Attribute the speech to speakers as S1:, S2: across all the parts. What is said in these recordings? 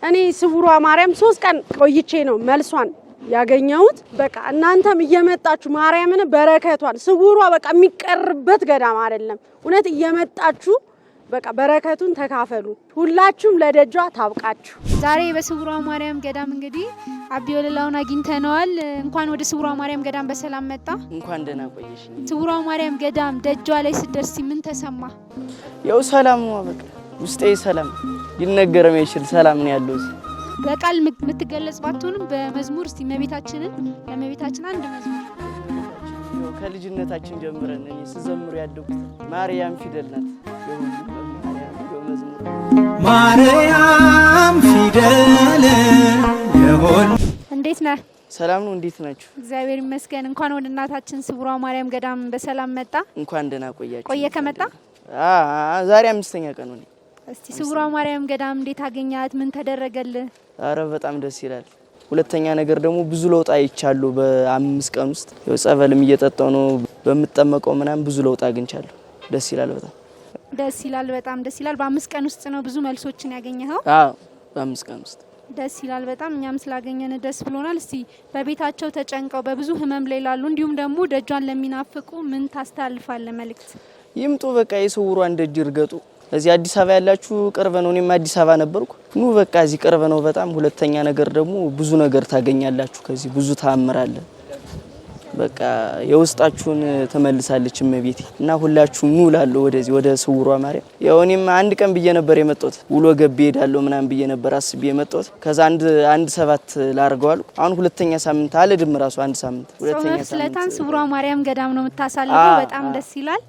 S1: እኔ ስውሯ ማርያም 3 ቀን ቆይቼ ነው መልሷን ያገኘሁት። በቃ እናንተም እየመጣችሁ ማርያምን በረከቷን ስውሯ በቃ የሚቀርበት ገዳም አይደለም። እውነት እየመጣችሁ በቃ በረከቱን ተካፈሉ። ሁላችሁም ለደጇ ታብቃችሁ።
S2: ዛሬ በስውሯ ማርያም ገዳም እንግዲህ አቢ ወለላውን አግኝተነዋል። እንኳን ወደ ስውሯ ማርያም ገዳም በሰላም መጣ።
S3: እንኳን ደህና ቆየሽ።
S2: ስውሯ ማርያም ገዳም ደጇ ላይ ስትደርስ ምን ተሰማ?
S3: ያው ሰላም ነው በቃ ውስጤ ሰላም ይነገር የማይችል ሰላም ነው ያለው።
S2: በቃል የምትገለጽ ባትሆንም በመዝሙር እስቲ ለመቤታችን አንድ መዝሙር
S3: ከልጅነታችን ጀምረን ስዘምሩ ያደጉት ማርያም ፊደል ናት።
S4: ማርያም ፊደል የሆነ
S2: እንዴት ነህ?
S3: ሰላም ነው። እንዴት ናችሁ?
S2: እግዚአብሔር ይመስገን። እንኳን ወደ እናታችን ስውሯ ማርያም ገዳም በሰላም መጣ።
S3: እንኳን ደህና ቆያችሁ።
S2: ቆየ ከመጣ?
S3: ዛሬ 5ኛ ቀን ነው።
S2: እስቲ ስውሯ ማርያም ገዳም እንዴት አገኛት? ምን ተደረገልህ?
S3: አረ በጣም ደስ ይላል። ሁለተኛ ነገር ደግሞ ብዙ ለውጥ አይቻለሁ። በ5 ቀን ውስጥ ያው ጸበልም እየጠጣው ነው በመጠመቀው ምናምን ብዙ ለውጥ አግኝቻለሁ። ደስ ይላል። በጣም
S2: ደስ ይላል። በ5 ቀን ውስጥ ነው ብዙ መልሶችን ያገኘኸው?
S3: አዎ በ5 ቀን ውስጥ
S2: ደስ ይላል በጣም። እኛም ስላገኘን ደስ ብሎናል። እስቲ በቤታቸው ተጨንቀው በብዙ ህመም ላይ ላሉ እንዲሁም ደግሞ ደጇን ለሚናፍቁ ምን ታስተላልፋለህ መልእክት?
S3: ይምጡ በቃ የስውሯን ደጅ ይርገጡ። እዚህ አዲስ አበባ ያላችሁ ቅርብ ነው። እኔም አዲስ አበባ ነበርኩ። ኑ በቃ እዚህ ቅርብ ነው በጣም። ሁለተኛ ነገር ደግሞ ብዙ ነገር ታገኛላችሁ ከዚህ ብዙ ተአምራለ። በቃ የውስጣችሁን ተመልሳለች እመቤቴ እና ሁላችሁም ኑ ላለው ወደዚህ ወደ ስውሯ ማርያም። ያው እኔም አንድ ቀን ብዬ ነበር የመጣሁት ውሎ ገብ ሄዳለሁ ምናምን ብዬ ነበር አስቤ የመጣሁት። ከዛ አንድ 7 ላርገዋል። አሁን ሁለተኛ ሳምንት አልድም ራሱ አንድ ሳምንት ሁለተኛ ሳምንት
S2: ስለታን ስውሯ ማርያም ገዳም ነው የምታሳልፈው። በጣም ደስ ይላል።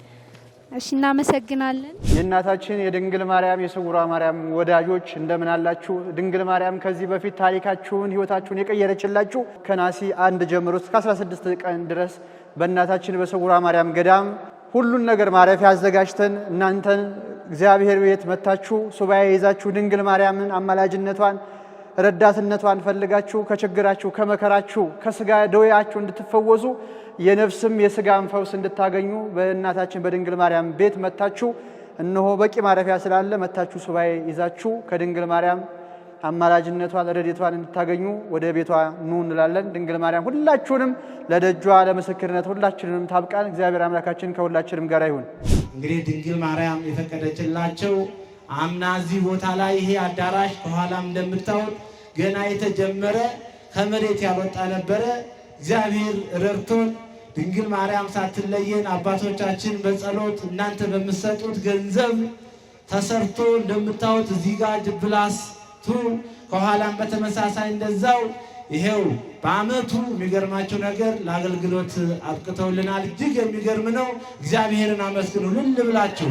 S2: እሺ እናመሰግናለን።
S5: የእናታችን የድንግል ማርያም የስውሯ ማርያም ወዳጆች እንደምን አላችሁ? ድንግል ማርያም ከዚህ በፊት ታሪካችሁን ህይወታችሁን የቀየረችላችሁ ከነሐሴ 1 ጀምሮ እስከ 16 ቀን ድረስ በእናታችን በስውሯ ማርያም ገዳም ሁሉን ነገር ማረፊያ አዘጋጅተን እናንተን እግዚአብሔር ቤት መታችሁ ሱባኤ ይዛችሁ ድንግል ማርያምን አማላጅነቷን ረዳትነቷን ፈልጋችሁ ከችግራችሁ ከመከራችሁ ከስጋ ደዌያችሁ እንድትፈወሱ የነፍስም የስጋም ፈውስ እንድታገኙ በእናታችን በድንግል ማርያም ቤት መታችሁ እነሆ በቂ ማረፊያ ስላለ መታችሁ ሱባኤ ይዛችሁ ከድንግል ማርያም አማላጅነቷን ረድኤቷን እንድታገኙ ወደ ቤቷ ኑ እንላለን። ድንግል ማርያም ሁላችሁንም ለደጇ ለምስክርነት ሁላችንንም ታብቃን። እግዚአብሔር አምላካችን ከሁላችንም ጋር ይሁን።
S4: እንግዲህ ድንግል ማርያም የፈቀደችላቸው አምና እዚህ ቦታ ላይ ይሄ አዳራሽ ከኋላም እንደምታዩት ገና የተጀመረ ከመሬት ያልወጣ ነበረ። እግዚአብሔር ረድቶን ድንግል ማርያም ሳትለየን አባቶቻችን በጸሎት እናንተ በምትሰጡት ገንዘብ ተሰርቶ እንደምታዩት እዚህ ጋር ጅብላስቱ ከኋላም በተመሳሳይ እንደዛው ይሄው በአመቱ የሚገርማቸው ነገር ለአገልግሎት አብቅተውልናል። እጅግ የሚገርም ነው። እግዚአብሔርን አመስግኑ ሁሉ ብላችሁ።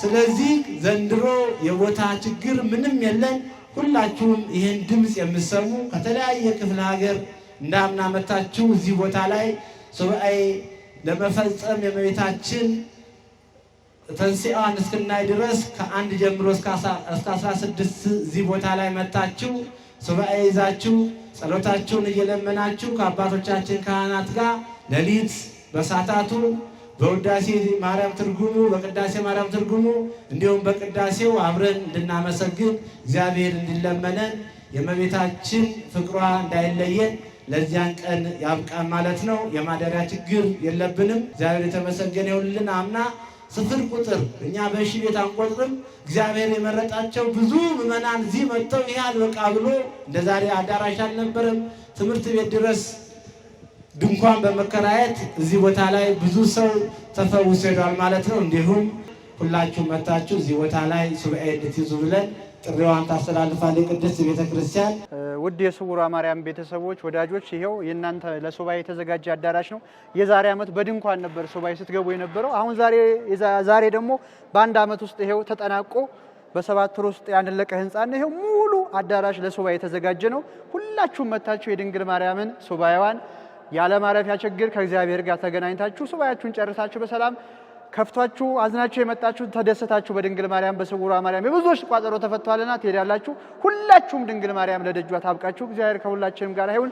S4: ስለዚህ ዘንድሮ የቦታ ችግር ምንም የለን። ሁላችሁም ይህን ድምፅ የምትሰሙ ከተለያየ ክፍለ ሀገር እንዳምና መታችሁ እዚህ ቦታ ላይ ሱባኤ ለመፈጸም የእመቤታችን ትንሣኤዋን እስክናይ ድረስ ከ1 ጀምሮ እስከ 16 እዚህ ቦታ ላይ መታችሁ ሱባኤ ይዛችሁ ጸሎታችሁን እየለመናችሁ ከአባቶቻችን ካህናት ጋር ሌሊት በሳታቱ በውዳሴ ማርያም ትርጉሙ በቅዳሴ ማርያም ትርጉሙ እንዲሁም በቅዳሴው አብረን እንድናመሰግን እግዚአብሔር እንዲለመነን የእመቤታችን ፍቅሯ እንዳይለየን ለዚያን ቀን ያብቃን ማለት ነው። የማደሪያ ችግር የለብንም። እግዚአብሔር የተመሰገነ ይሁንልን። አምና 0 ቁጥር እኛ በሺ ቤት አንቆጥርም። እግዚአብሔር የመረጣቸው ብዙ ምዕመናን እዚህ መጥተው ይህ አልበቃ ብሎ እንደዛሬ አዳራሽ አልነበረም። ትምህርት ቤት ድረስ ድንኳን በመከራየት እዚህ ቦታ ላይ ብዙ ሰው ተፈውሶ ሄዷል ማለት ነው። እንዲሁም ሁላችሁ መታችሁ እዚህ ቦታ ላይ ሱባኤ እንድትይዙ ብለን ጥሪዋን ታስተላልፋለች ቅድስት ቤተክርስቲያን።
S5: ውድ የስውሯ ማርያም ቤተሰቦች ወዳጆች፣ ይሄው የእናንተ ለሱባኤ የተዘጋጀ አዳራሽ ነው። የዛሬ ዓመት በድንኳን ነበር ሱባኤ ስትገቡ የነበረው። አሁን ዛሬ ደግሞ በ1 ዓመት ውስጥ ይሄው ተጠናቆ በ7 ወር ውስጥ ያንለቀ ህንጻ ነው። ይሄው ሙሉ አዳራሽ ለሱባኤ የተዘጋጀ ነው። ሁላችሁም መታችሁ የድንግል ማርያምን ሱባኤዋን ያለ ማረፊያ ችግር ከእግዚአብሔር ጋር ተገናኝታችሁ ሱባኤያችሁን ጨርሳችሁ በሰላም ከፍቷችሁ አዝናችሁ የመጣችሁ ተደሰታችሁ በድንግል ማርያም በስውሯ ማርያም የብዙዎች ቋጠሮ ተፈቷልና ትሄዳላችሁ። ሁላችሁም ድንግል ማርያም ለደጇ ታብቃችሁ። እግዚአብሔር ከሁላችንም ጋር ይሁን።